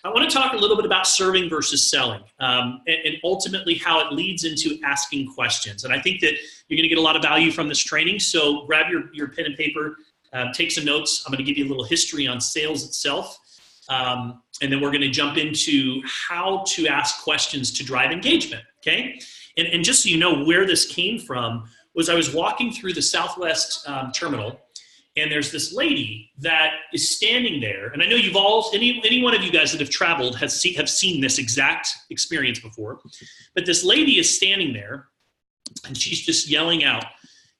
I want to talk a little bit about serving versus selling, and ultimately how it leads into asking questions. And I think that you're going to get a lot of value from this training. So grab your pen and paper, take some notes. I'm going to give you a little history on sales itself. And then we're going to jump into how to ask questions to drive engagement, okay? And just so you know where this came from, was I was walking through the Southwest terminal, and there's this lady that is standing there. And I know you've all, any one of you guys that have traveled have seen this exact experience before. But this lady is standing there, and she's just yelling out,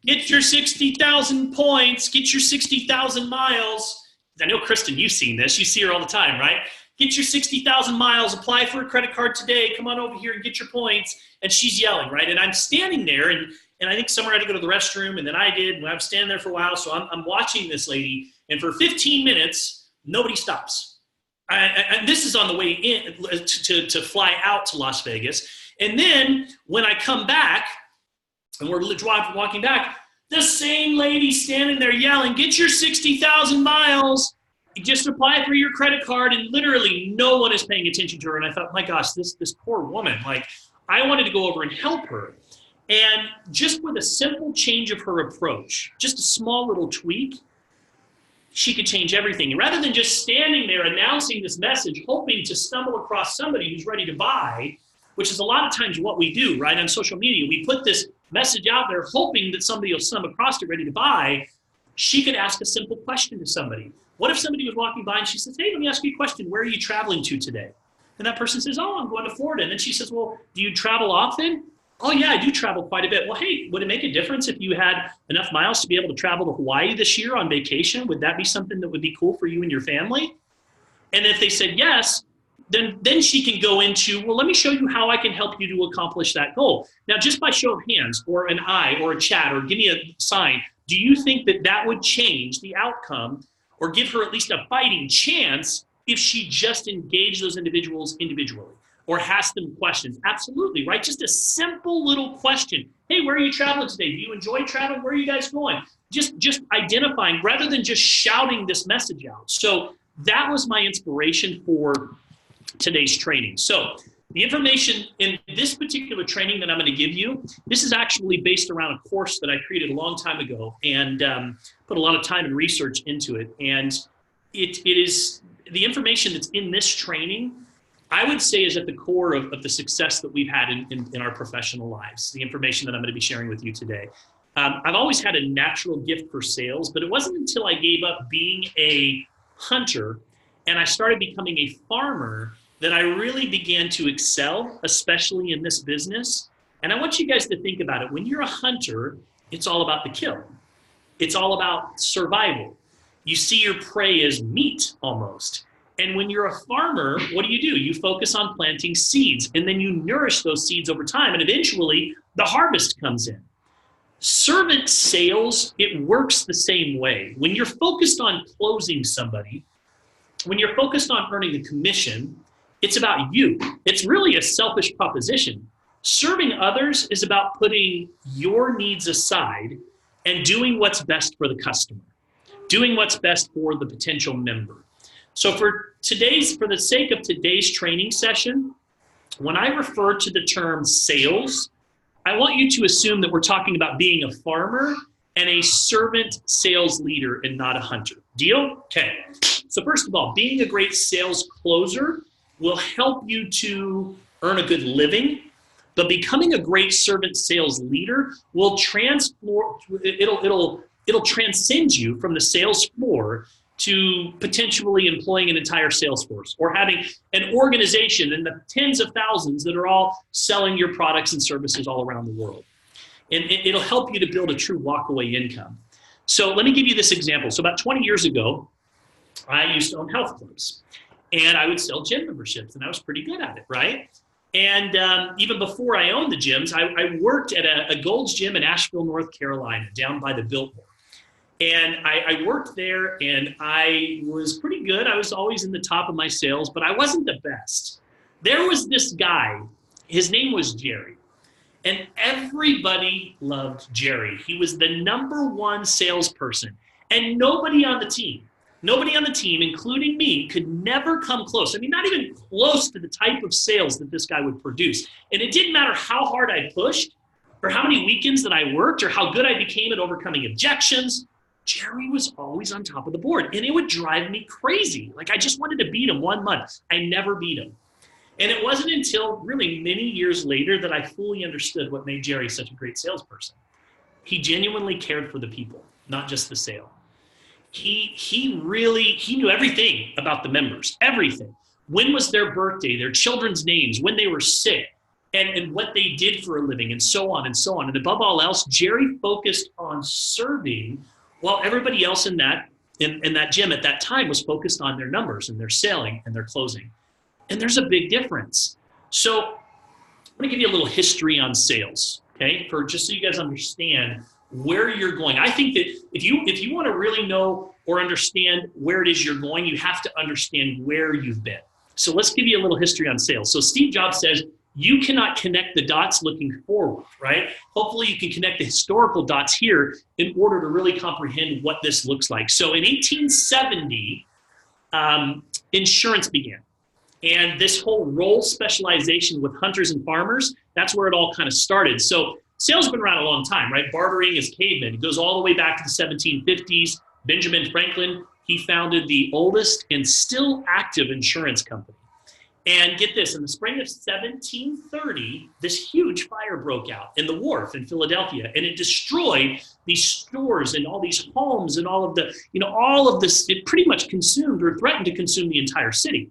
"Get your 60,000 points, get your 60,000 miles." I know, Kristen, you've seen this. You see her all the time, right? "Get your 60,000 miles, apply for a credit card today, come on over here and get your points." And she's yelling, right? And I'm standing there, and I think someone had to go to the restroom, and then I did, and I was standing there for a while, so I'm watching this lady, and for 15 minutes, nobody stops. And this is on the way in to fly out to Las Vegas. And then when I come back, and we're walking back, the same lady standing there yelling, "Get your 60,000 miles, just apply for your credit card," and literally no one is paying attention to her. And I thought, my gosh, this poor woman, like, I wanted to go over and help her. And just with a simple change of her approach, just a small little tweak, she could change everything. And rather than just standing there announcing this message, hoping to stumble across somebody who's ready to buy, which is a lot of times what we do, right? On social media, we put this message out there hoping that somebody will stumble across it ready to buy. She could ask a simple question to somebody. What if somebody was walking by and she says, "Hey, let me ask you a question. Where are you traveling to today?" And that person says, "Oh, I'm going to Florida." And then she says, "Well, do you travel often?" "Oh yeah, I do travel quite a bit." "Well, hey, would it make a difference if you had enough miles to be able to travel to Hawaii this year on vacation? Would that be something that would be cool for you and your family?" And if they said yes, then she can go into, "Well, let me show you how I can help you to accomplish that goal." Now, just by show of hands or an eye or a chat or give me a sign, do you think that that would change the outcome or give her at least a fighting chance if she just engaged those individuals individually or asked them questions? Absolutely, right? Just a simple little question. "Hey, where are you traveling today? Do you enjoy traveling? Where are you guys going?" Just identifying rather than just shouting this message out. So that was my inspiration for today's training. So the information in this particular training that I'm going to give you, this is actually based around a course that I created a long time ago and put a lot of time and research into it. And it is the information that's in this training, I would say, is at the core of the success that we've had in our professional lives, the information that I'm going to be sharing with you today. I've always had a natural gift for sales, but it wasn't until I gave up being a hunter and I started becoming a farmer that I really began to excel, especially in this business. And I want you guys to think about it. When you're a hunter, it's all about the kill. It's all about survival. You see your prey as meat almost. And when you're a farmer, what do? You focus on planting seeds, and then you nourish those seeds over time, and eventually the harvest comes in. Servant sales, it works the same way. When you're focused on closing somebody, when you're focused on earning the commission, it's about you. It's really a selfish proposition. Serving others is about putting your needs aside and doing what's best for the customer, doing what's best for the potential member. So for the sake of today's training session, when I refer to the term sales, I want you to assume that we're talking about being a farmer and a servant sales leader and not a hunter. Deal? Okay. So first of all, being a great sales closer will help you to earn a good living, but becoming a great servant sales leader will it'll transcend you from the sales floor to potentially employing an entire sales force or having an organization in the tens of thousands that are all selling your products and services all around the world. And it'll help you to build a true walkaway income. So let me give you this example. So about 20 years ago, I used to own health clubs. And I would sell gym memberships, and I was pretty good at it, right? And even before I owned the gyms, I worked at a Gold's Gym in Asheville, North Carolina, down by the Biltmore. And I worked there, and I was pretty good. I was always in the top of my sales, but I wasn't the best. There was this guy, his name was Jerry, and everybody loved Jerry. He was the #1 salesperson, and nobody on the team Nobody on the team, including me, could never come close. I mean, not even close to the type of sales that this guy would produce. And it didn't matter how hard I pushed, or how many weekends that I worked, or how good I became at overcoming objections. Jerry was always on top of the board, and it would drive me crazy. Like, I just wanted to beat him 1 month. I never beat him. And it wasn't until really many years later that I fully understood what made Jerry such a great salesperson. He genuinely cared for the people, not just the sale. He knew everything about the members, everything. When was their birthday, their children's names, when they were sick, and what they did for a living, and so on and so on. And above all else, Jerry focused on serving, while everybody else in that gym at that time was focused on their numbers and their selling and their closing. And there's a big difference. So I'm going to give you a little history on sales, okay, for just so you guys understand where you're going. I think that if you want to really know or understand where it is you're going, you have to understand where you've been. So let's give you a little history on sales. So Steve Jobs says, you cannot connect the dots looking forward, right? Hopefully you can connect the historical dots here in order to really comprehend what this looks like. So in 1870, insurance began. And this whole role specialization with hunters and farmers, that's where it all kind of started. So sales has been around a long time, right? Bartering is caveman. It goes all the way back to the 1750s. Benjamin Franklin, he founded the oldest and still active insurance company. And get this, in the spring of 1730, this huge fire broke out in the wharf in Philadelphia, and it destroyed these stores and all these homes and all of this, it pretty much consumed or threatened to consume the entire city.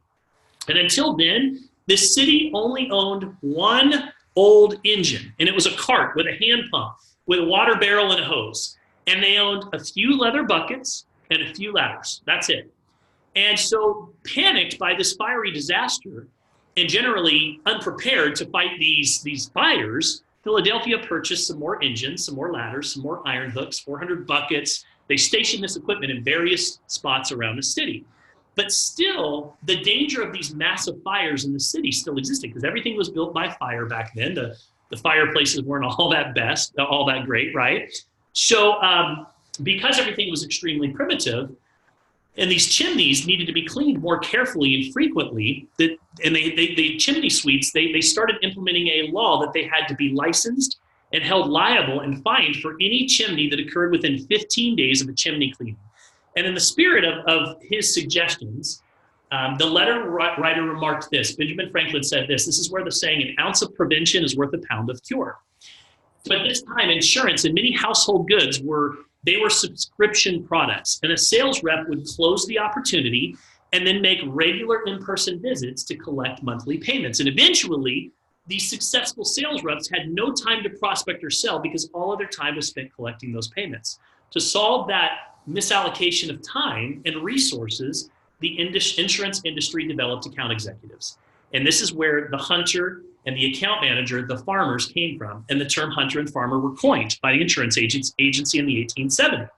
And until then, this city only owned one old engine, and it was a cart with a hand pump, with a water barrel and a hose. And they owned a few leather buckets and a few ladders. That's it. And so, panicked by this fiery disaster and generally unprepared to fight these fires, Philadelphia purchased some more engines, some more ladders, some more iron hooks, 400 buckets. They stationed this equipment in various spots around the city. But still, the danger of these massive fires in the city still existed because everything was built by fire back then. The fireplaces weren't all that great, right? So because everything was extremely primitive, and these chimneys needed to be cleaned more carefully and frequently, the chimney sweeps, they started implementing a law that they had to be licensed and held liable and fined for any chimney that occurred within 15 days of a chimney cleaning. And in the spirit of his suggestions, the letter writer remarked this. Benjamin Franklin said this is where the saying, an ounce of prevention is worth a pound of cure. So at this time, insurance and many household goods were subscription products, and a sales rep would close the opportunity and then make regular in-person visits to collect monthly payments. And eventually, these successful sales reps had no time to prospect or sell because all of their time was spent collecting those payments. To solve that misallocation of time and resources, the insurance industry developed account executives. And this is where the hunter and the account manager, the farmers, came from. And the term hunter and farmer were coined by the insurance agency in the 1870s.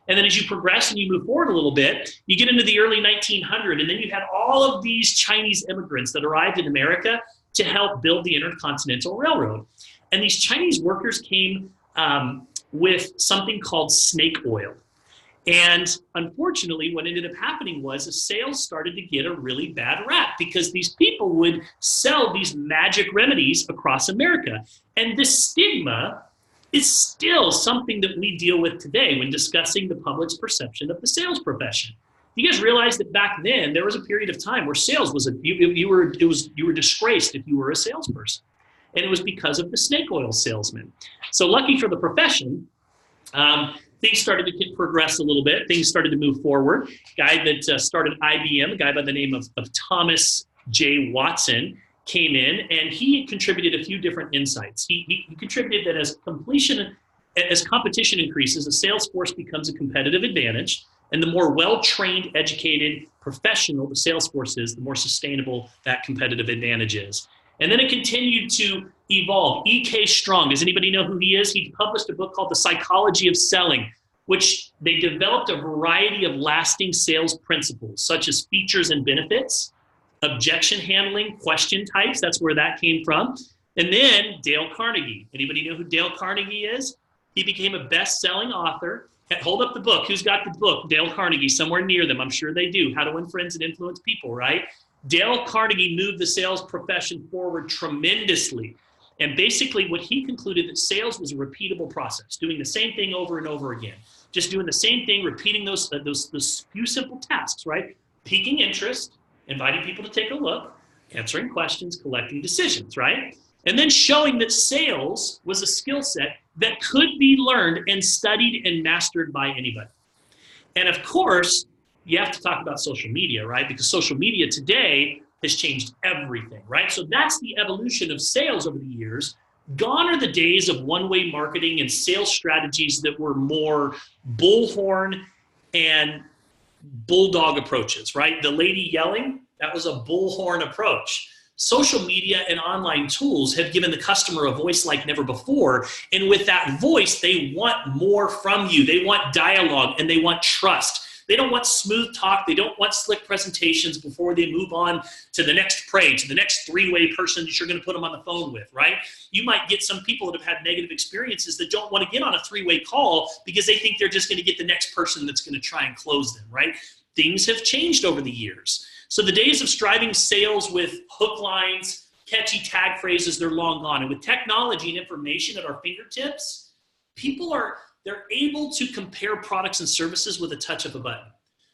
And then as you progress and you move forward a little bit, you get into the early 1900s, and then you had all of these Chinese immigrants that arrived in America to help build the Intercontinental Railroad. And these Chinese workers came with something called snake oil. And unfortunately, what ended up happening was the sales started to get a really bad rap because these people would sell these magic remedies across America. And this stigma is still something that we deal with today when discussing the public's perception of the sales profession. You guys realize that back then there was a period of time where sales was you were disgraced if you were a salesperson, and it was because of the snake oil salesman. So lucky for the profession, things started to progress a little bit. Things started to move forward. Guy that started IBM, a guy by the name of Thomas J. Watson, came in, and he contributed a few different insights. He contributed that as competition increases, a sales force becomes a competitive advantage, and the more well-trained, educated, professional the sales force is, the more sustainable that competitive advantage is. And then it continued to evolve. E.K. Strong, does anybody know who he is? He published a book called The Psychology of Selling, which they developed a variety of lasting sales principles, such as features and benefits, objection handling, question types, that's where that came from. And then Dale Carnegie. Anybody know who Dale Carnegie is? He became a best-selling author. Hold up the book. Who's got the book? Dale Carnegie, somewhere near them. I'm sure they do. How to Win Friends and Influence People, right? Dale Carnegie moved the sales profession forward tremendously. And basically what he concluded that sales was a repeatable process, doing the same thing over and over again. Just doing the same thing, repeating those few simple tasks, right? Piquing interest, inviting people to take a look, answering questions, collecting decisions, right? And then showing that sales was a skill set that could be learned and studied and mastered by anybody. And of course, you have to talk about social media, right? Because social media today has changed everything, right? So that's the evolution of sales over the years. Gone are the days of one-way marketing and sales strategies that were more bullhorn and bulldog approaches, right? The lady yelling, that was a bullhorn approach. Social media and online tools have given the customer a voice like never before. And with that voice, they want more from you. They want dialogue and they want trust. They don't want smooth talk. They don't want slick presentations before they move on to the next prey, to the next three-way person that you're going to put them on the phone with, right? You might get some people that have had negative experiences that don't want to get on a three-way call because they think they're just going to get the next person that's going to try and close them, right? Things have changed over the years. So the days of striving sales with hook lines, catchy tag phrases, they're long gone. And with technology and information at our fingertips, they're able to compare products and services with a touch of a button.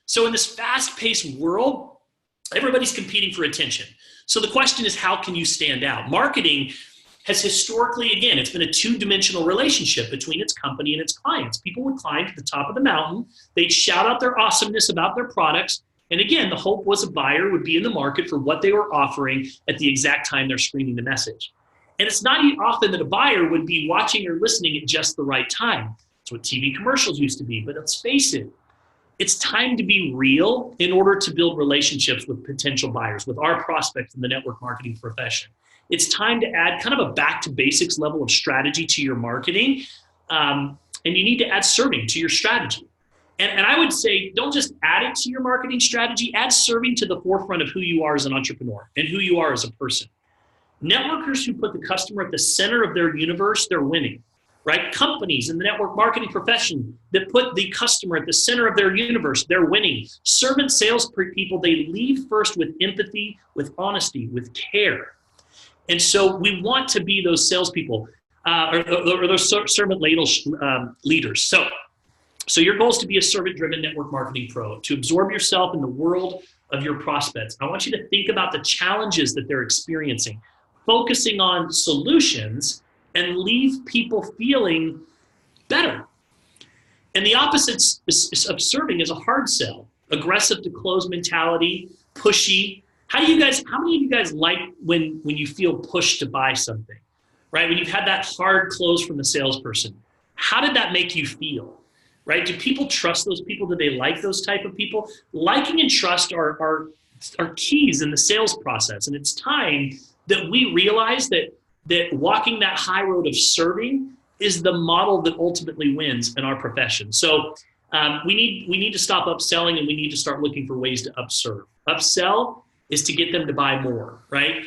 So in this fast-paced world, everybody's competing for attention. So the question is, how can you stand out? Marketing has historically, again, it's been a two-dimensional relationship between its company and its clients. People would climb to the top of the mountain. They'd shout out their awesomeness about their products. And again, the hope was a buyer would be in the market for what they were offering at the exact time they're screening the message. And it's not often that a buyer would be watching or listening at just the right time. That's what TV commercials used to be. But let's face it, it's time to be real in order to build relationships with potential buyers, with our prospects in the network marketing profession. It's time to add kind of a back to basics level of strategy to your marketing. And you need to add serving to your strategy. And I would say, don't just add it to your marketing strategy, add serving to the forefront of who you are as an entrepreneur and who you are as a person. Networkers who put the customer at the center of their universe, they're winning, right? Companies in the network marketing profession that put the customer at the center of their universe, they're winning. Servant sales people, they lead first with empathy, with honesty, with care. And so we want to be those salespeople or those servant leaders. So your goal is to be a servant-driven network marketing pro, to absorb yourself in the world of your prospects. I want you to think about the challenges that they're experiencing, focusing on solutions, and leave people feeling better. And the opposite of serving is a hard sell, aggressive to close mentality, pushy. How many of you guys like when you feel pushed to buy something, right? When you've had that hard close from the salesperson, how did that make you feel? Right? Do people trust those people? Do they like those type of people? Liking and trust are keys in the sales process. And it's time that we realize that walking that high road of serving is the model that ultimately wins in our profession. So we need to stop upselling and we need to start looking for ways to upserve. Upsell is to get them to buy more, right?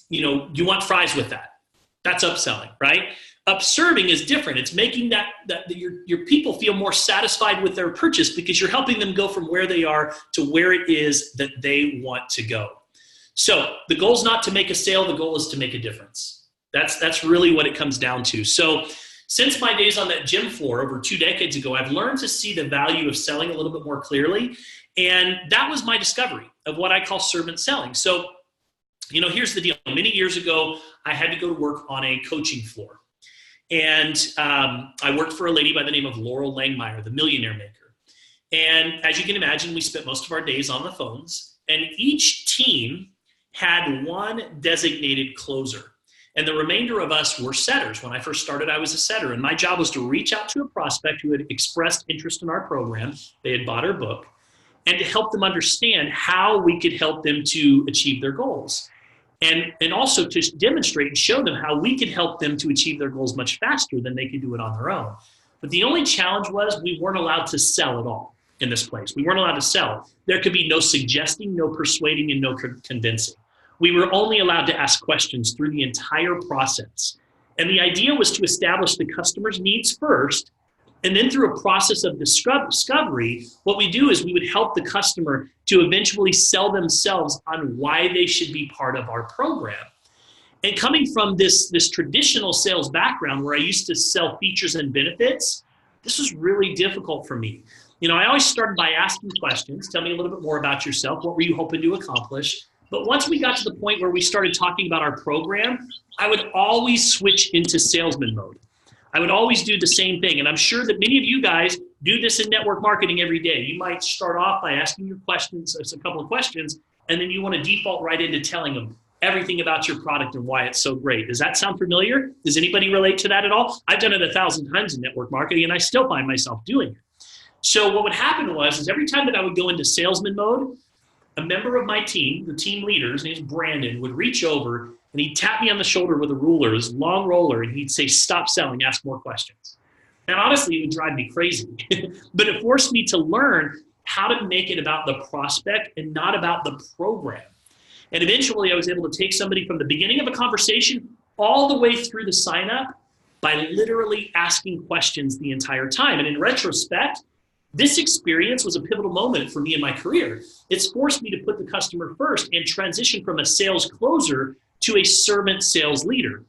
You want fries with that. That's upselling, right? Upserving is different. It's making that your people feel more satisfied with their purchase because you're helping them go from where they are to where it is that they want to go. So the goal is not to make a sale. The goal is to make a difference. That's really what it comes down to. So since my days on that gym floor over 2 decades ago, I've learned to see the value of selling a little bit more clearly. And that was my discovery of what I call servant selling. So, here's the deal. Many years ago, I had to go to work on a coaching floor. And I worked for a lady by the name of Laurel Langmeyer, the Millionaire Maker. And as you can imagine, we spent most of our days on the phones. And each team had one designated closer. And the remainder of us were setters. When I first started, I was a setter. And my job was to reach out to a prospect who had expressed interest in our program. They had bought our book. And to help them understand how we could help them to achieve their goals. And also to demonstrate and show them how we could help them to achieve their goals much faster than they could do it on their own. But the only challenge was we weren't allowed to sell at all in this place. We weren't allowed to sell. There could be no suggesting, no persuading, and no convincing. We were only allowed to ask questions through the entire process. And the idea was to establish the customer's needs first And then through a process of discovery, what we do is we would help the customer to eventually sell themselves on why they should be part of our program. And coming from this traditional sales background where I used to sell features and benefits, this was really difficult for me. I always started by asking questions. Tell me a little bit more about yourself. What were you hoping to accomplish? But once we got to the point where we started talking about our program, I would always switch into salesman mode. I would always do the same thing. And I'm sure that many of you guys do this in network marketing every day. You might start off by asking your questions, a couple of questions, and then you want to default right into telling them everything about your product and why it's so great. Does that sound familiar? Does anybody relate to that at all? I've done it 1,000 times in network marketing, and I still find myself doing it. So what would happen is every time that I would go into salesman mode, a member of my team, the team leader, his name's Brandon, would reach over and he'd tap me on the shoulder with a ruler, his long roller, and he'd say, "Stop selling, ask more questions." And honestly, it would drive me crazy, but it forced me to learn how to make it about the prospect and not about the program. And eventually I was able to take somebody from the beginning of a conversation all the way through the sign up by literally asking questions the entire time. And in retrospect, this experience was a pivotal moment for me in my career. It's forced me to put the customer first and transition from a sales closer to a servant sales leader.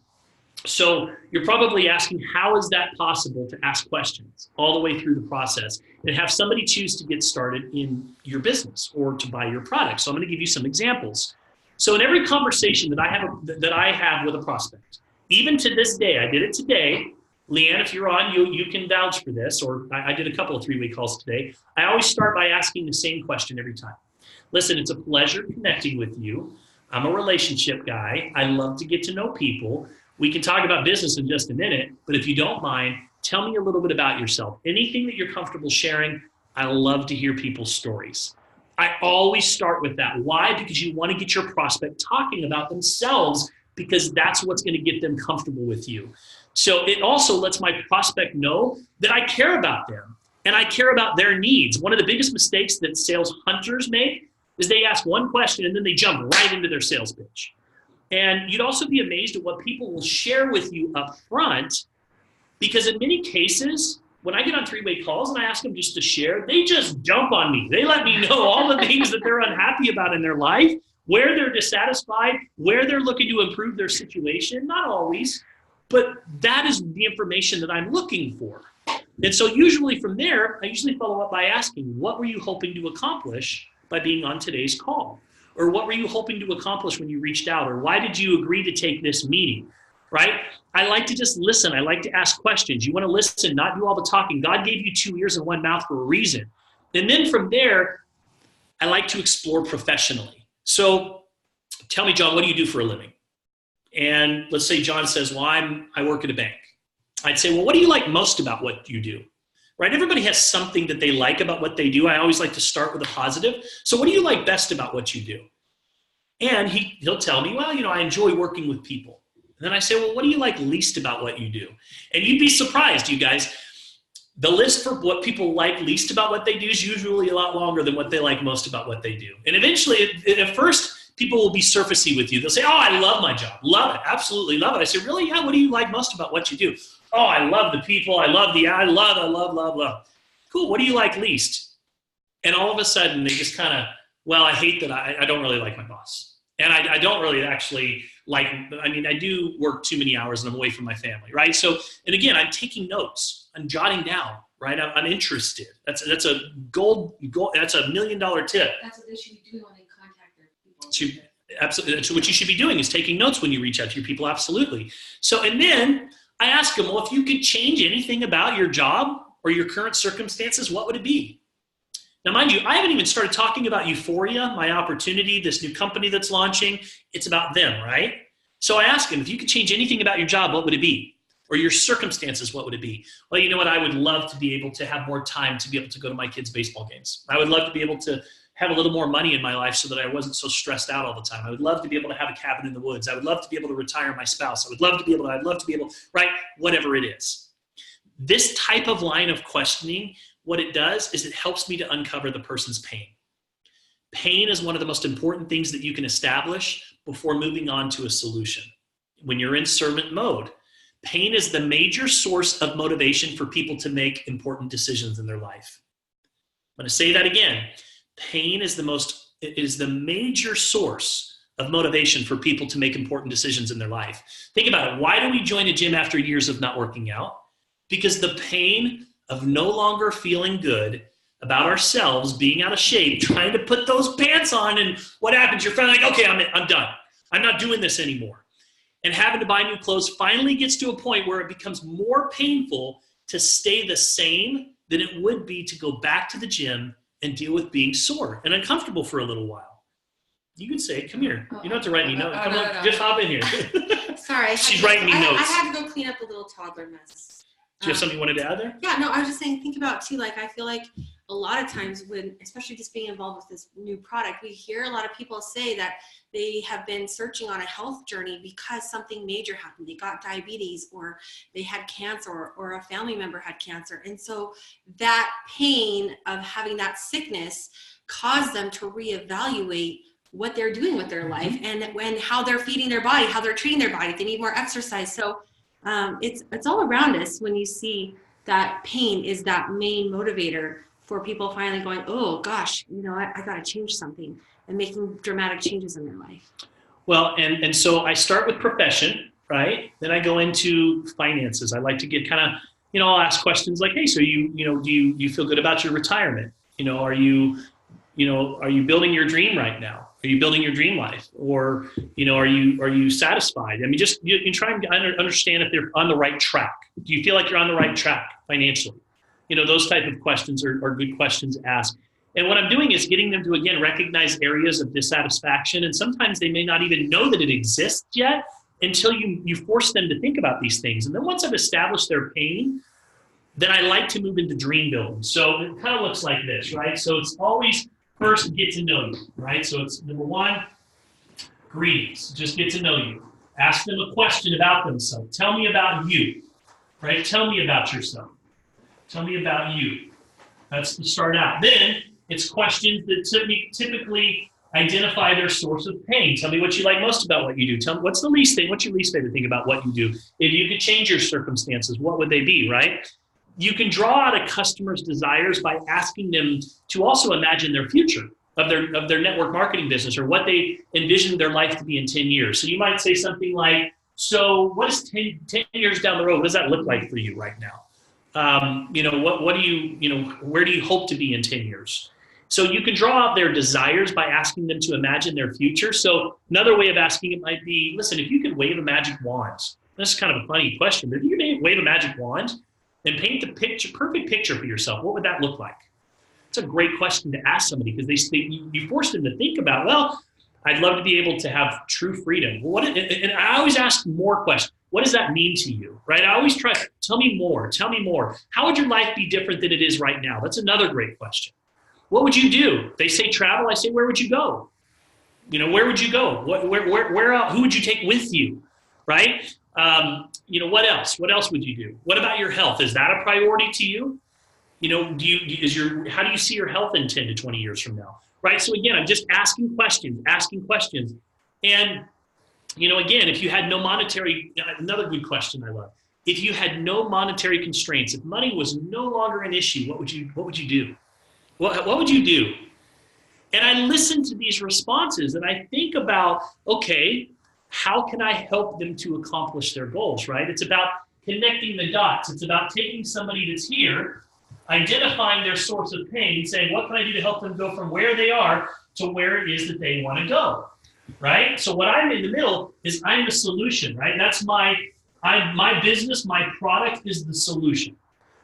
So you're probably asking, how is that possible to ask questions all the way through the process and have somebody choose to get started in your business or to buy your product? So I'm going to give you some examples. So in every conversation that I have with a prospect, even to this day, I did it today. Leanne, if you're on, you can vouch for this, or I did a couple of 3-way calls today. I always start by asking the same question every time. Listen, it's a pleasure connecting with you. I'm a relationship guy. I love to get to know people. We can talk about business in just a minute, but if you don't mind, tell me a little bit about yourself. Anything that you're comfortable sharing, I love to hear people's stories. I always start with that. Why? Because you want to get your prospect talking about themselves, because that's what's going to get them comfortable with you. So it also lets my prospect know that I care about them and I care about their needs. One of the biggest mistakes that sales hunters make is they ask one question and then they jump right into their sales pitch. And you'd also be amazed at what people will share with you up front, because in many cases, when I get on 3-way calls and I ask them just to share, they just jump on me. They let me know all the things that they're unhappy about in their life, where they're dissatisfied, where they're looking to improve their situation. Not always, but that is the information that I'm looking for. And so usually from there, I usually follow up by asking, what were you hoping to accomplish by being on today's call? Or what were you hoping to accomplish when you reached out? Or why did you agree to take this meeting, right? I like to just listen. I like to ask questions. You want to listen, not do all the talking. God gave you 2 ears and 1 mouth for a reason. And then from there, I like to explore professionally. So tell me, John, what do you do for a living? And let's say John says, well, I work at a bank. I'd say, well, what do you like most about what you do? Right? Everybody has something that they like about what they do. I always like to start with a positive. So what do you like best about what you do? And he'll tell me, well, I enjoy working with people. And then I say, well, what do you like least about what you do? And you'd be surprised, you guys. The list for what people like least about what they do is usually a lot longer than what they like most about what they do. And eventually, at first, people will be surfacey with you. They'll say, oh, I love my job. Love it. Absolutely love it. I say, really? Yeah. What do you like most about what you do? Oh, I love the people. I love. Cool. What do you like least? And all of a sudden they just kind of, well, I hate that I don't really like my boss. And I don't really actually like, I do work too many hours and I'm away from my family, right? So, and again, I'm taking notes. I'm jotting down, right? I'm interested. That's a gold, that's $1 million tip. That's what they should be doing when they contact their people. Absolutely. That's what you should be doing, is taking notes when you reach out to your people. Absolutely. So, and then I ask them, well, if you could change anything about your job or your current circumstances, what would it be? Now, mind you, I haven't even started talking about Euphoria, my opportunity, this new company that's launching. It's about them, right? So I ask them, if you could change anything about your job, what would it be? Or your circumstances, what would it be? Well, you know what? I would love to be able to have more time to be able to go to my kids' baseball games. I would love to be able to have a little more money in my life so that I wasn't so stressed out all the time. I would love to be able to have a cabin in the woods. I would love to be able to retire my spouse. I'd love to be able, right? Whatever it is. This type of line of questioning, what it does is it helps me to uncover the person's pain. Pain is one of the most important things that you can establish before moving on to a solution. When you're in servant mode, Pain is the major source of motivation for people to make important decisions in their life. I'm going to say that again. Pain is the major source of motivation for people to make important decisions in their life. Think about it. Why do we join a gym after years of not working out? Because the pain of no longer feeling good about ourselves, being out of shape, trying to put those pants on, and what happens? You're finally like, okay, I'm done. I'm not doing this anymore. And having to buy new clothes finally gets to a point where it becomes more painful to stay the same than it would be to go back to the gym and deal with being sore and uncomfortable for a little while. You can say, come here. You don't have to write me notes. Come on, just hop in here. Sorry. She's writing me notes. I had to go clean up a little toddler mess. Do you have something you wanted to add there? Yeah, no, I was just saying, think about too, like, I feel like a lot of times when, especially just being involved with this new product, we hear a lot of people say that they have been searching on a health journey because something major happened. They got diabetes, or they had cancer, or a family member had cancer. And so that pain of having that sickness caused them to reevaluate what they're doing with their life, and how they're feeding their body, how they're treating their body, if they need more exercise. So it's all around us when you see that pain is that main motivator for people finally going, oh gosh, I got to change something, and making dramatic changes in their life. Well, and so I start with profession, right? Then I go into finances. I like to get kind of, I'll ask questions like, hey, so do you feel good about your retirement? Are you building your dream right now? Are you building your dream life? Or, are you satisfied? I mean, just you try and understand if they're on the right track. Do you feel like you're on the right track financially? Those type of questions are good questions to ask. And what I'm doing is getting them to, again, recognize areas of dissatisfaction. And sometimes they may not even know that it exists yet until you force them to think about these things. And then once I've established their pain, then I like to move into dream building. So it kind of looks like this, right? So it's always first get to know you, right? So it's number one, greetings, just get to know you. Ask them a question about themselves. Tell me about you, right? Tell me about yourself. Tell me about you. That's to start out. Then it's questions that typically identify their source of pain. Tell me what you like most about what you do. Tell me what's your least favorite thing about what you do. If you could change your circumstances, what would they be, right? You can draw out a customer's desires by asking them to also imagine their future of their network marketing business, or what they envision their life to be in 10 years. So you might say something like, so what is 10 years down the road? What does that look like for you right now? What do you, where do you hope to be in 10 years? So you can draw out their desires by asking them to imagine their future. So another way of asking it might be, listen, if you could wave a magic wand, this is kind of a funny question, but if you could wave a magic wand and paint the perfect picture for yourself, what would that look like? It's a great question to ask somebody, because you force them to think about, well, I'd love to be able to have true freedom. And I always ask more questions. What does that mean to you, right? I always try, tell me more. How would your life be different than it is right now? That's another great question. What would you do? They say travel. I say, where would you go? Where would you go? Where else? Who would you take with you, right? What else? What else would you do? What about your health? Is that a priority to you? How do you see your health in 10 to 20 years from now? Right? So again, I'm just asking questions. And, again, if you had no monetary, another good question I love. If you had no monetary constraints, if money was no longer an issue, what would you do? What would you do? And I listen to these responses and I think about, okay, how can I help them to accomplish their goals, right? It's about connecting the dots. It's about taking somebody that's here, identifying their source of pain, saying, what can I do to help them go from where they are to where it is that they want to go, right? So what I'm in the middle is I'm the solution, right? That's my business, my product is the solution.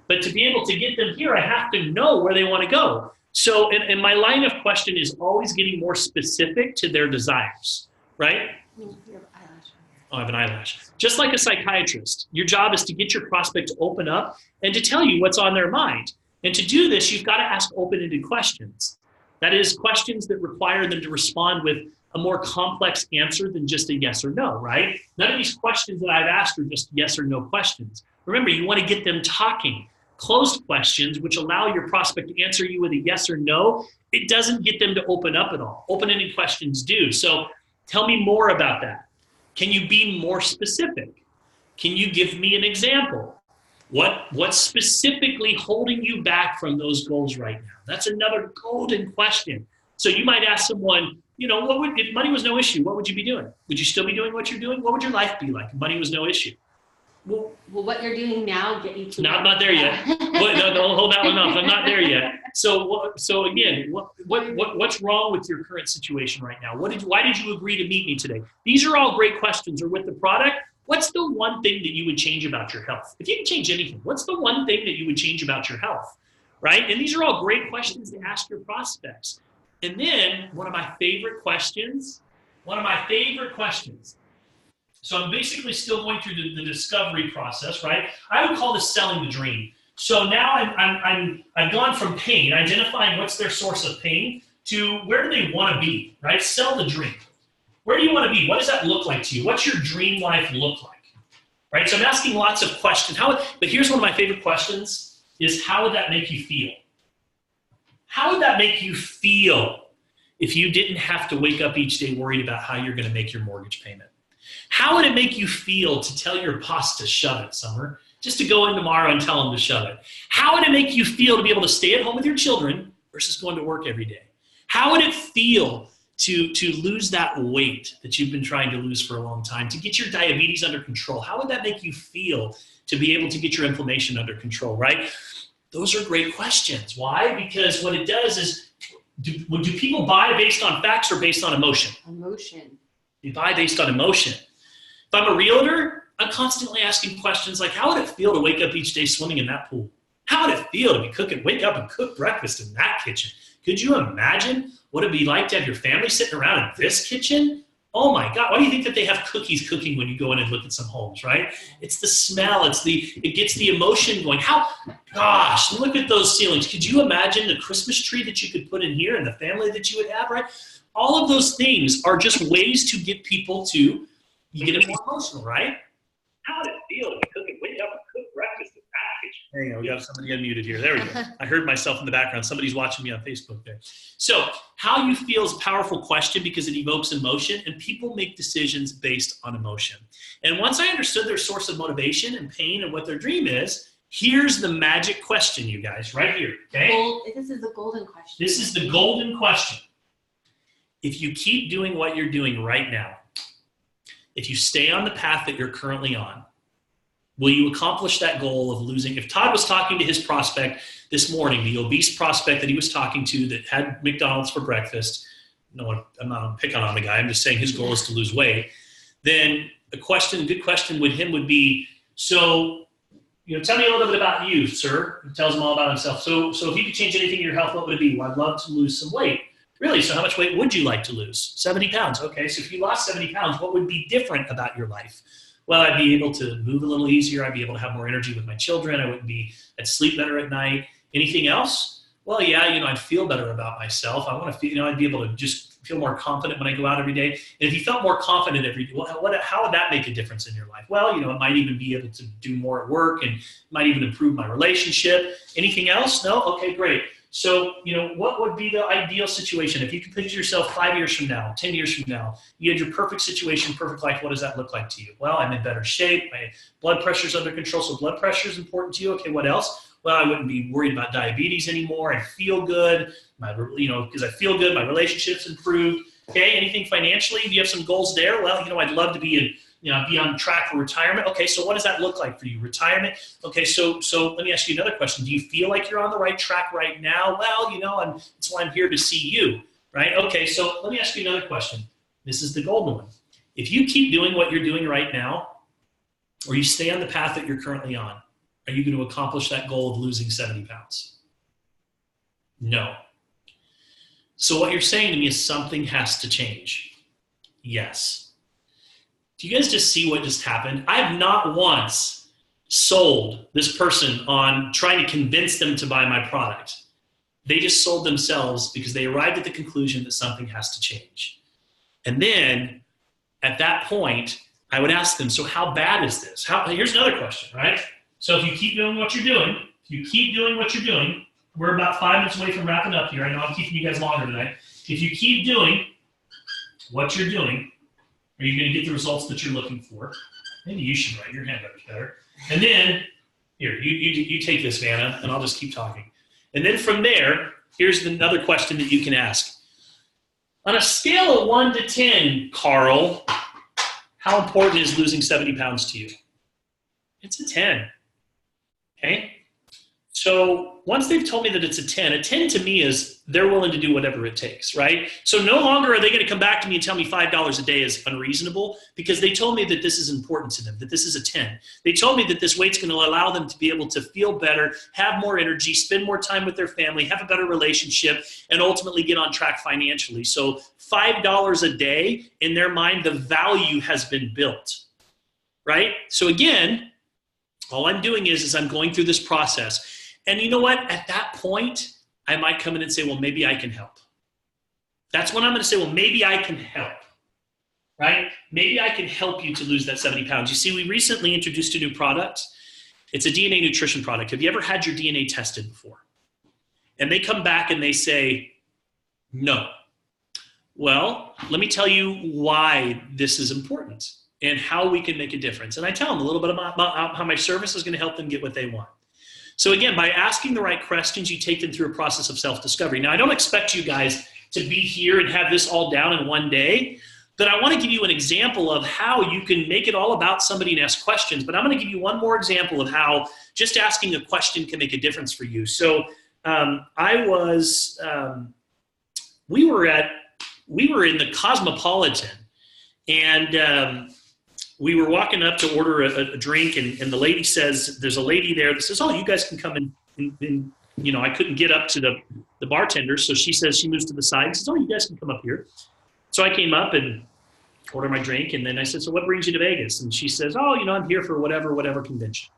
But to be able to get them here, I have to know where they want to go. So, and my line of question is always getting more specific to their desires, right? You have an eyelash on here. Oh, I have an eyelash. Just like a psychiatrist, your job is to get your prospect to open up and to tell you what's on their mind. And to do this, you've got to ask open-ended questions. That is, questions that require them to respond with a more complex answer than just a yes or no, right? None of these questions that I've asked are just yes or no questions. Remember, you want to get them talking. Closed questions, which allow your prospect to answer you with a yes or no, it doesn't get them to open up at all. Open-ended questions do. So tell me more about that. Can you be more specific? Can you give me an example? What's specifically holding you back from those goals right now? That's another golden question. So you might ask someone, if money was no issue, what would you be doing? Would you still be doing what you're doing? What would your life be like if money was no issue? Well, what you're doing now get you to. No, I'm not there yet. No, hold that one off. I'm not there yet. So again, what's wrong with your current situation right now? Why did you agree to meet me today? These are all great questions. Or with the product, what's the one thing that you would change about your health? If you could change anything, what's the one thing that you would change about your health? Right? And these are all great questions to ask your prospects. And then one of my favorite questions. So I'm basically still going through the discovery process, right? I would call this selling the dream. So now I've gone from pain, identifying what's their source of pain, to where do they want to be, right? Sell the dream. Where do you want to be? What does that look like to you? What's your dream life look like, right? So I'm asking lots of questions. But here's one of my favorite questions is, how would that make you feel? How would that make you feel if you didn't have to wake up each day worried about how you're going to make your mortgage payment? How would it make you feel to tell your boss to shove it, Summer? Just to go in tomorrow and tell them to shove it. How would it make you feel to be able to stay at home with your children versus going to work every day? How would it feel to lose that weight that you've been trying to lose for a long time, to get your diabetes under control? How would that make you feel to be able to get your inflammation under control, right? Those are great questions. Why? Because what it does is, do people buy based on facts or based on emotion? Emotion. You buy based on emotion. If I'm a realtor, I'm constantly asking questions like, how would it feel to wake up each day swimming in that pool? How would it feel to wake up and cook breakfast in that kitchen? Could you imagine what it'd be like to have your family sitting around in this kitchen? Oh my God, why do you think that they have cookies cooking when you go in and look at some homes, right? It's the smell, it gets the emotion going. Gosh, look at those ceilings. Could you imagine the Christmas tree that you could put in here and the family that you would have, right? All of those things are just ways to get people to, you get it more emotional, right? How would it feel to wake up and cook breakfast in that kitchen? There you go, we got somebody unmuted here. There we go. I heard myself in the background. Somebody's watching me on Facebook there. So how you feel is a powerful question because it evokes emotion, and people make decisions based on emotion. And once I understood their source of motivation and pain and what their dream is, here's the magic question, you guys, right here, okay? This is the golden question. This is the golden question. If you keep doing what you're doing right now, if you stay on the path that you're currently on, will you accomplish that goal of losing? If Todd was talking to his prospect this morning, the obese prospect that he was talking to that had McDonald's for breakfast, no, I'm not picking on the guy, I'm just saying his goal is to lose weight, then a good question with him would be, so, tell me a little bit about you, sir. He tells him all about himself. So if you could change anything in your health, what would it be? Well, I'd love to lose some weight. Really? So how much weight would you like to lose? 70 pounds. Okay, so if you lost 70 pounds, what would be different about your life? Well, I'd be able to move a little easier. I'd be able to have more energy with my children. I'd sleep better at night. Anything else? Well, yeah, I'd feel better about myself. I want to feel, I'd be able to just feel more confident when I go out every day. And if you felt more confident every day, how would that make a difference in your life? Well, it might even be able to do more at work and might even improve my relationship. Anything else? No? Okay, great. So, what would be the ideal situation? If you could picture yourself 5 years from now, 10 years from now, you had your perfect situation, perfect life, what does that look like to you? Well, I'm in better shape. My blood pressure's under control, so blood pressure is important to you. Okay, what else? Well, I wouldn't be worried about diabetes anymore. I feel good, because I feel good, my relationship's improved. Okay, anything financially? Do you have some goals there? Well, I'd love to be be on track for retirement. Okay, so what does that look like for you? Retirement? Okay, so let me ask you another question. Do you feel like you're on the right track right now? Well, that's why I'm here to see you, right? Okay, so let me ask you another question. This is the golden one. If you keep doing what you're doing right now, or you stay on the path that you're currently on, are you going to accomplish that goal of losing 70 pounds? No. So what you're saying to me is something has to change. Yes. Do you guys just see what just happened? I have not once sold this person on trying to convince them to buy my product. They just sold themselves because they arrived at the conclusion that something has to change. And then at that point, I would ask them, so how bad is this? Here's another question, right? So if you keep doing what you're doing, we're about 5 minutes away from wrapping up here. I know I'm keeping you guys longer tonight. If you keep doing what you're doing, are you going to get the results that you're looking for? Maybe you should write. Your handwriting's better. And then, here, you take this, Vanna, and I'll just keep talking. And then from there, here's another question that you can ask. On a scale of 1 to 10, Carl, how important is losing 70 pounds to you? It's a 10. Okay? So once they've told me that it's a 10 to me is they're willing to do whatever it takes, right? So no longer are they going to come back to me and tell me $5 a day is unreasonable, because they told me that this is important to them, that this is a 10. They told me that this weight's going to allow them to be able to feel better, have more energy, spend more time with their family, have a better relationship, and ultimately get on track financially. So $5 a day, in their mind, the value has been built, right? So again, all I'm doing is I'm going through this process. And you know what? At that point, I might come in and say, well, maybe I can help. That's when I'm going to say, well, maybe I can help, right? Maybe I can help you to lose that 70 pounds. You see, we recently introduced a new product. It's a DNA nutrition product. Have you ever had your DNA tested before? And they come back and they say, no. Well, let me tell you why this is important and how we can make a difference. And I tell them a little bit about how my service is going to help them get what they want. So again, by asking the right questions, you take them through a process of self-discovery. Now, I don't expect you guys to be here and have this all down in one day, but I want to give you an example of how you can make it all about somebody and ask questions. But I'm going to give you one more example of how just asking a question can make a difference for you. So we were in the Cosmopolitan, and we were walking up to order a drink, and the lady says, there's a lady there that says, oh, you guys can come in. You know, I couldn't get up to the bartender, so she says, she moves to the side and says, oh, you guys can come up here. So I came up and ordered my drink, and then I said, so what brings you to Vegas? And she says, oh, I'm here for whatever convention.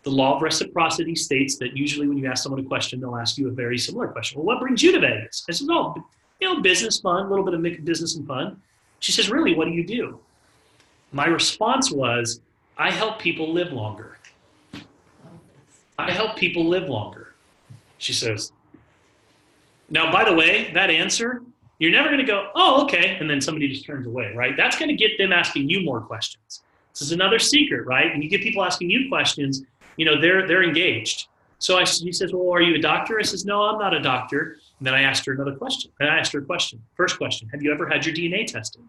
The law of reciprocity states that usually when you ask someone a question, they'll ask you a very similar question. Well, what brings you to Vegas? I said, oh, business fun, a little bit of business and fun. She says, really, what do you do? My response was, I help people live longer. I help people live longer. She says, now, by the way, that answer, you're never going to go, oh, okay, and then somebody just turns away, right? That's going to get them asking you more questions. This is another secret, right? When you get people asking you questions, they're engaged. So she says, well, are you a doctor? I says, no, I'm not a doctor. And then I asked her another question. And I asked her a question. First question, have you ever had your DNA tested?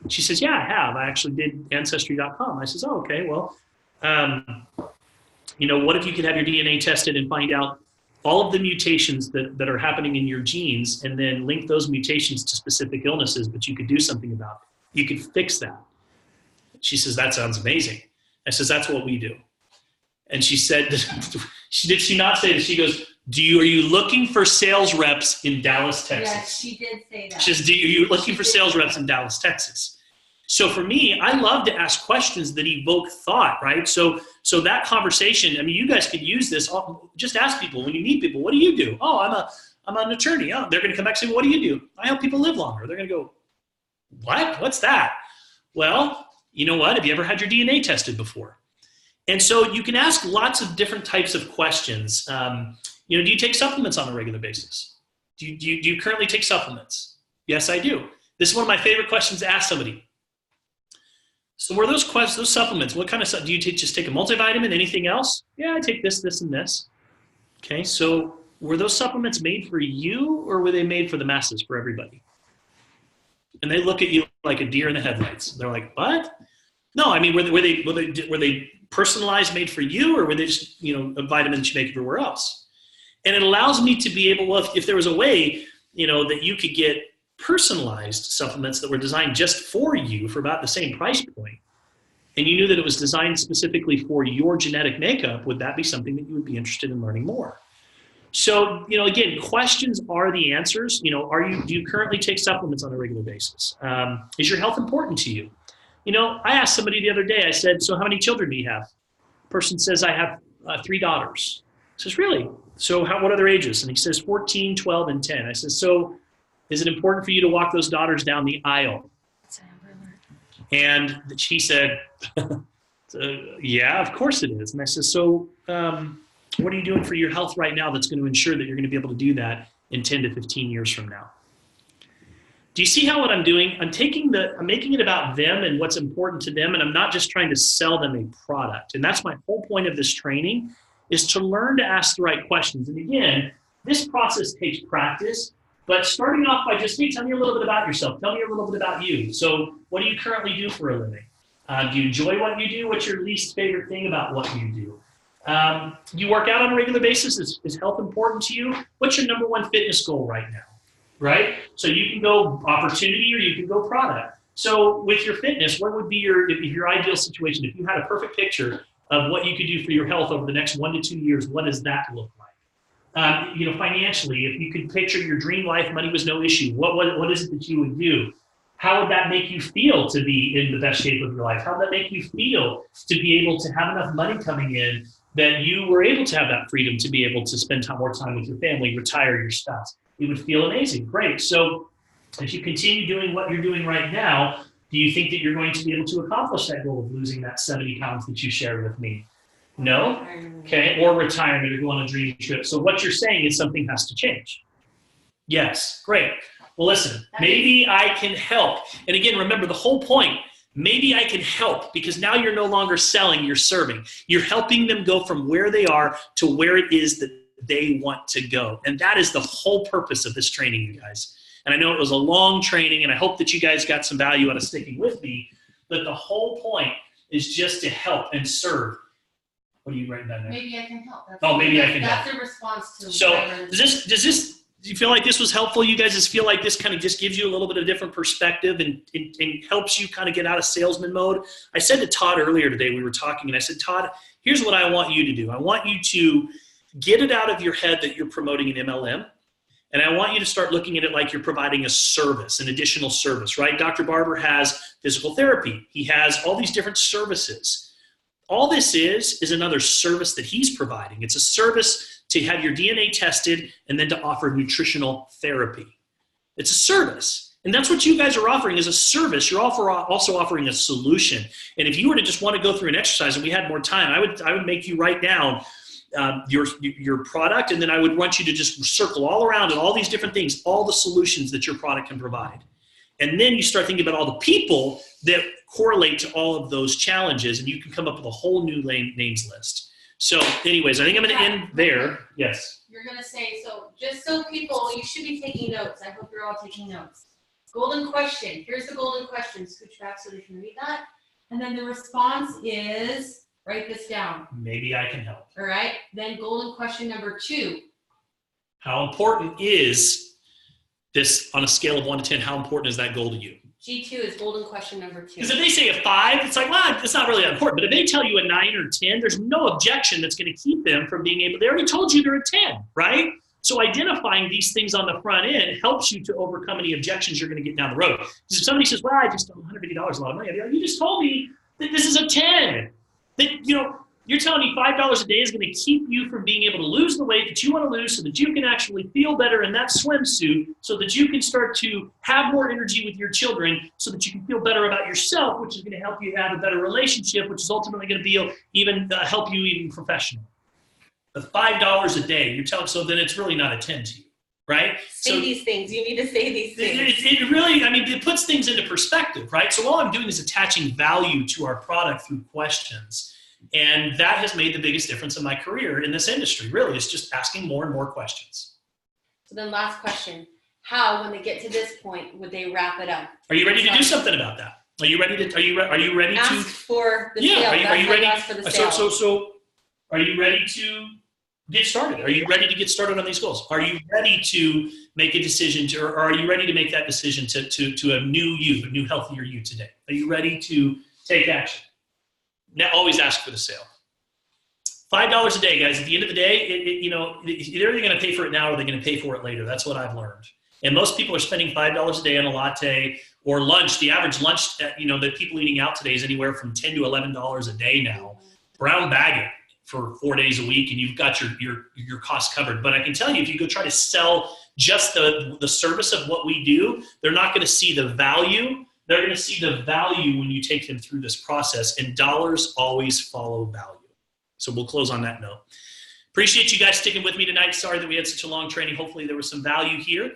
She says, yeah, I have. I actually did Ancestry.com. I says, oh, okay, well, what if you could have your DNA tested and find out all of the mutations that are happening in your genes, and then link those mutations to specific illnesses, but you could do something about it. You could fix that. She says, that sounds amazing. I says, that's what we do. And she said, did she not say that? She goes, are you looking for sales reps in Dallas, Texas? Yes, she did say that. She says, are you looking for sales reps in Dallas, Texas? So for me, I love to ask questions that evoke thought, right? So that conversation, you guys could use this. Just ask people when you meet people, what do you do? Oh, I'm an attorney. Oh, they're going to come back and say, what do you do? I help people live longer. They're going to go, what? What's that? Well, you know what? Have you ever had your DNA tested before? And so you can ask lots of different types of questions. Do you take supplements on a regular basis? Do you currently take supplements? Yes, I do. This is one of my favorite questions to ask somebody. So were those supplements, what kind of stuff? Do you just take a multivitamin, anything else? Yeah, I take this, and this. Okay, so were those supplements made for you, or were they made for the masses, for everybody? And they look at you like a deer in the headlights. They're like, what? No, were they personalized, made for you, or were they just, a vitamin that you make everywhere else? And it allows me to be able, well, if there was a way, that you could get personalized supplements that were designed just for you for about the same price point, and you knew that it was designed specifically for your genetic makeup, would that be something that you would be interested in learning more? So, again, questions are the answers. Do you currently take supplements on a regular basis? Is your health important to you? I asked somebody the other day, I said, so how many children do you have? The person says, I have 3 daughters. I says, really? So what are their ages? And he says, 14, 12, and 10. I says, so is it important for you to walk those daughters down the aisle? And she said, yeah, of course it is. And I said, so what are you doing for your health right now that's going to ensure that you're going to be able to do that in 10 to 15 years from now? Do you see how what I'm doing? I'm making it about them and what's important to them, and I'm not just trying to sell them a product. And that's my whole point of this training, is to learn to ask the right questions. And again, this process takes practice, but starting off by just, hey, tell me a little bit about yourself. Tell me a little bit about you. So what do you currently do for a living? Do you enjoy what you do? What's your least favorite thing about what you do? Do you work out on a regular basis? Is health important to you? What's your number one fitness goal right now? Right? So you can go opportunity or you can go product. So with your fitness, what would be your ideal situation? If you had a perfect picture of what you could do for your health over the next 1 to 2 years, what does that look like? Financially, if you could picture your dream life, money was no issue. What is it that you would do? How would that make you feel to be in the best shape of your life? How would that make you feel to be able to have enough money coming in that you were able to have that freedom to be able to spend more time with your family, retire your spouse? It would feel amazing. Great. So if you continue doing what you're doing right now, do you think that you're going to be able to accomplish that goal of losing that 70 pounds that you shared with me? No? Okay. Or retirement or go on a dream trip. So what you're saying is something has to change. Yes. Great. Well, listen, maybe I can help. And again, remember the whole point. Maybe I can help, because now you're no longer selling, you're serving. You're helping them go from where they are to where it is that they want to go. And that is the whole purpose of this training, you guys. And I know it was a long training, and I hope that you guys got some value out of sticking with me, but the whole point is just to help and serve. What are you writing down there? Maybe I can help. Maybe I can help. That's a response to. So do you feel like this was helpful? You guys just feel like this kind of just gives you a little bit of different perspective and helps you kind of get out of salesman mode? I said to Todd earlier today, we were talking, and I said, Todd, here's what I want you to do. I want you to get it out of your head that you're promoting an MLM. And I want you to start looking at it like you're providing a service, an additional service, right? Dr. Barber has physical therapy. He has all these different services. All this is another service that he's providing. It's a service to have your DNA tested and then to offer nutritional therapy. It's a service. And that's what you guys are offering is a service. You're also offering a solution. And if you were to just want to go through an exercise and we had more time, I would make you write down your product, and then I would want you to just circle all around it, all these different things, all the solutions that your product can provide. And then you start thinking about all the people that correlate to all of those challenges, and you can come up with a whole new names list. So anyways, I think I'm going to end there. Yes. You're going to say, so just so people, you should be taking notes. I hope you're all taking notes. Golden question. Here's the golden question. Scooch back so they can read that. And then the response is, write this down. Maybe I can help. All right. Then golden question number 2. How important is this on a scale of 1 to 10? How important is that goal to you? G2 is golden question number 2. Because if they say a 5, it's like, well, it's not really that important. But if they tell you a 9 or 10, there's no objection that's going to keep them from being able. They already told you they're a 10, right? So identifying these things on the front end helps you to overcome any objections you're going to get down the road. Because if somebody says, well, I just $150 is a lot of money, I'd be like, you just told me that this is a 10. That, you're telling me $5 a day is going to keep you from being able to lose the weight that you want to lose so that you can actually feel better in that swimsuit, so that you can start to have more energy with your children, so that you can feel better about yourself, which is going to help you have a better relationship, which is ultimately going to be help you even professionally. The $5 a day, you're telling, so then it's really not a 10 to you, right? Say these things. You need to say these things. It really, it puts things into perspective, right? So all I'm doing is attaching value to our product through questions. And that has made the biggest difference in my career in this industry. Really, it's just asking more and more questions. So then last question. How, when they get to this point, would they wrap it up? Are you ready to do something about that? Are you ready to, are you ready ask to? For the sale. Are you ready? For the sale. So are you ready to get started? Are you ready to get started on these goals? Are you ready to make a decision or are you ready to make that decision to a new you, a new healthier you today? Are you ready to take action? Now, always ask for the sale. $5 a day, guys. At the end of the day, they're either going to pay for it now or they're going to pay for it later. That's what I've learned. And most people are spending $5 a day on a latte or lunch. The average lunch that people eating out today is anywhere from $10 to $11 a day now. Brown bag it for 4 days a week, and you've got your costs covered. But I can tell you, if you go try to sell just the service of what we do, they're not going to see the value. They're going to see the value when you take them through this process, and dollars always follow value. So we'll close on that note. Appreciate you guys sticking with me tonight. Sorry that we had such a long training. Hopefully there was some value here.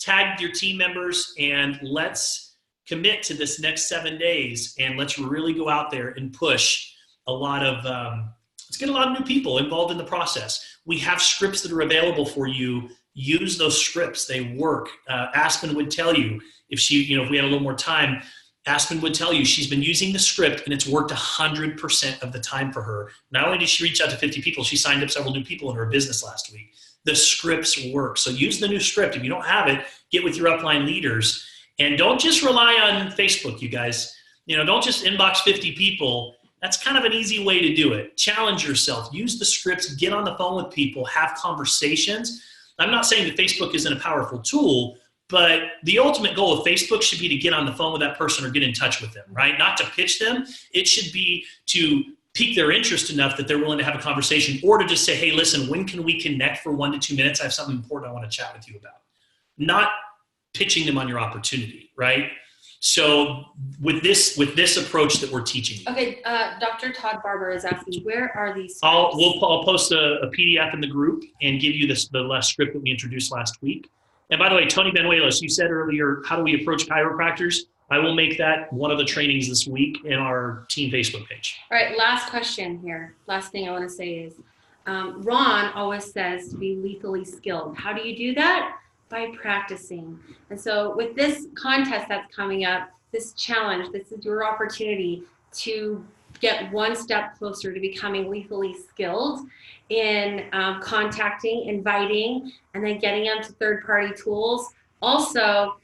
tag your team members, and let's commit to this next 7 days, and let's really go out there and push a lot of, let's get a lot of new people involved in the process. We have scripts that are available for you. Use those scripts. They work. Aspen would tell you, if we had a little more time, Aspen would tell you she's been using the script and it's worked 100% of the time for her. Not only did she reach out to 50 people, she signed up several new people in her business last week. The scripts work. So use the new script. If you don't have it, get with your upline leaders, and don't just rely on Facebook, you guys. Don't just inbox 50 people. That's kind of an easy way to do it. Challenge yourself. Use the scripts. Get on the phone with people. Have conversations. I'm not saying that Facebook isn't a powerful tool, but the ultimate goal of Facebook should be to get on the phone with that person or get in touch with them, right? Not to pitch them. It should be to pique their interest enough that they're willing to have a conversation, or to just say, hey, listen, when can we connect for 1 to 2 minutes? I have something important I want to chat with you about. Not pitching them on your opportunity, right? So with this approach that we're teaching. Okay, Dr. Todd Barber is asking, where are these? I'll post a PDF in the group and give you the last script that we introduced last week. And by the way, Tony Benuelos, you said earlier, how do we approach chiropractors? I will make that one of the trainings this week in our team Facebook page. All right, last question here. Last thing I want to say is, Ron always says to be lethally skilled. How do you do that? By practicing. And so with this contest that's coming up, this challenge, this is your opportunity to get one step closer to becoming lethally skilled in contacting, inviting, and then getting them to third-party tools. Also,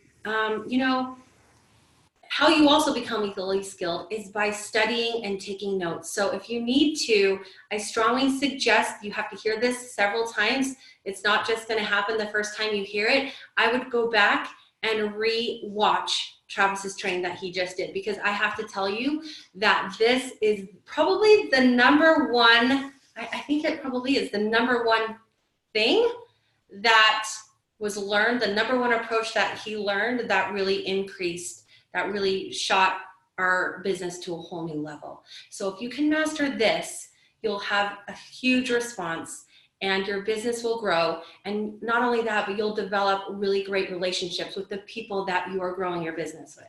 how you also become lethally skilled is by studying and taking notes. So if you need to, I strongly suggest, you have to hear this several times. It's not just going to happen the first time you hear it. I would go back and re-watch Travis's training that he just did, because I have to tell you that this is probably the number one, I think it probably is the number one thing that was learned, the number one approach that he learned that really increased, that really shot our business to a whole new level. So if you can master this, you'll have a huge response and your business will grow. And not only that, but you'll develop really great relationships with the people that you are growing your business with.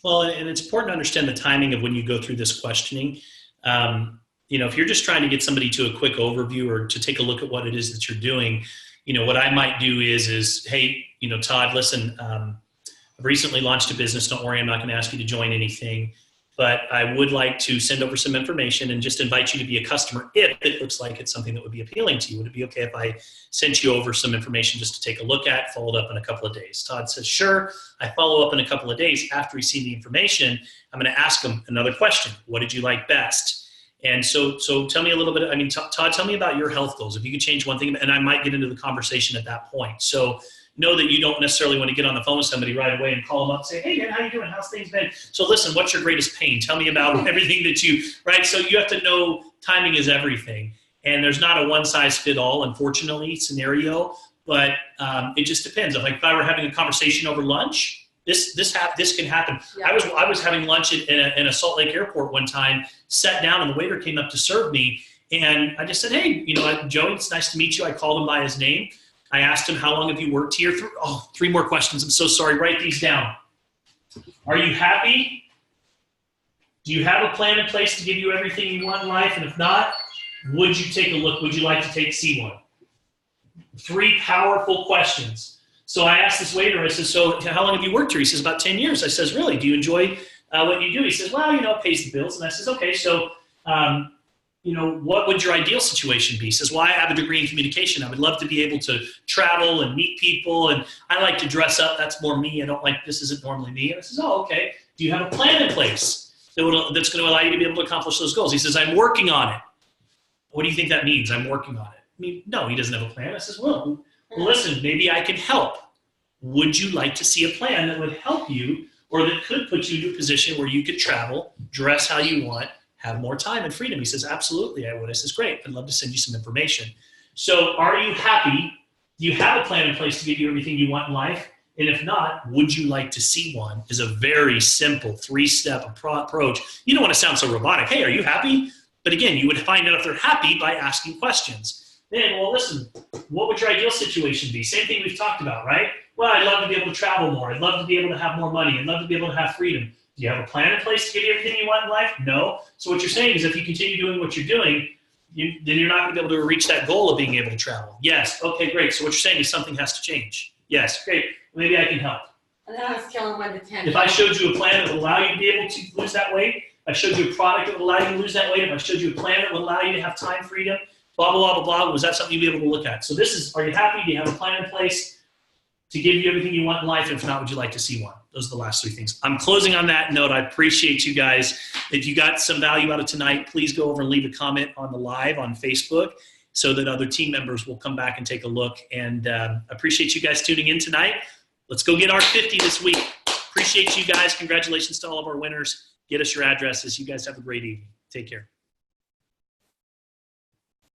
Well, and it's important to understand the timing of when you go through this questioning. If you're just trying to get somebody to a quick overview or to take a look at what it is that you're doing, what I might do is, hey, Todd, listen, I've recently launched a business. Don't worry, I'm not going to ask you to join anything, but I would like to send over some information and just invite you to be a customer if it looks like it's something that would be appealing to you. Would it be okay if I sent you over some information just to take a look at, followed up in a couple of days? Todd says, sure. I follow up in a couple of days. After he's seen the information, I'm going to ask him another question. What did you like best? And so tell me a little bit, Todd, tell me about your health goals. If you could change one thing, and I might get into the conversation at that point. So know that you don't necessarily want to get on the phone with somebody right away and call them up and say, hey, man, how you doing? How's things been? So listen, what's your greatest pain? Tell me about everything that right? So you have to know timing is everything. And there's not a one-size-fit-all, unfortunately, scenario, but it just depends. If I were having a conversation over lunch, this can happen. Yeah. I was having lunch in a Salt Lake airport one time, sat down, and the waiter came up to serve me, and I just said, hey, Joey, it's nice to meet you. I called him by his name. I asked him, how long have you worked here? 3 more questions. I'm so sorry. Write these down. Are you happy? Do you have a plan in place to give you everything you want in life? And if not, would you take a look? Would you like to take C1? 3 powerful questions. So I asked this waiter, I said, so how long have you worked here? He says, about 10 years. I says, really? Do you enjoy what you do? He says, well, it pays the bills. And I says, okay, so what would your ideal situation be? He says, well, I have a degree in communication. I would love to be able to travel and meet people, and I like to dress up. That's more me. This isn't normally me. And I says, oh, okay. Do you have a plan in place that's going to allow you to be able to accomplish those goals? He says, I'm working on it. What do you think that means? I'm working on it. No, he doesn't have a plan. I says, well, listen, maybe I can help. Would you like to see a plan that would help you, or that could put you into a position where you could travel, dress how you want, have more time and freedom? He says, absolutely, I would. I says, great. I'd love to send you some information. So are you happy? Do you have a plan in place to give you everything you want in life? And if not, would you like to see one? Is a very simple 3-step approach. You don't want to sound so robotic. Hey, are you happy? But again, you would find out if they're happy by asking questions. Then, well, listen, what would your ideal situation be? Same thing we've talked about, right? well, I'd love to be able to travel more. I'd love to be able to have more money. I'd love to be able to have freedom. Do you have a plan in place to give you everything you want in life? No. So what you're saying is if you continue doing what you're doing, then you're not going to be able to reach that goal of being able to travel. Yes. Okay, great. So what you're saying is something has to change. Yes. Great. Maybe I can help. And then I was killing 1 to 10. If I showed you a plan that would allow you to be able to lose that weight, if I showed you a product that would allow you to lose that weight, if I showed you a plan that would allow you to have time freedom, blah, blah, blah, blah, blah, was that something you'd be able to look at? So this is, are you happy? Do you have a plan in place to give you everything you want in life? If not, would you like to see one? Those are the last 3 things. I'm closing on that note. I appreciate you guys. If you got some value out of tonight, please go over and leave a comment on the live on Facebook so that other team members will come back and take a look. And appreciate you guys tuning in tonight. Let's go get our 50 this week. Appreciate you guys. Congratulations to all of our winners. Get us your addresses. You guys have a great evening. Take care.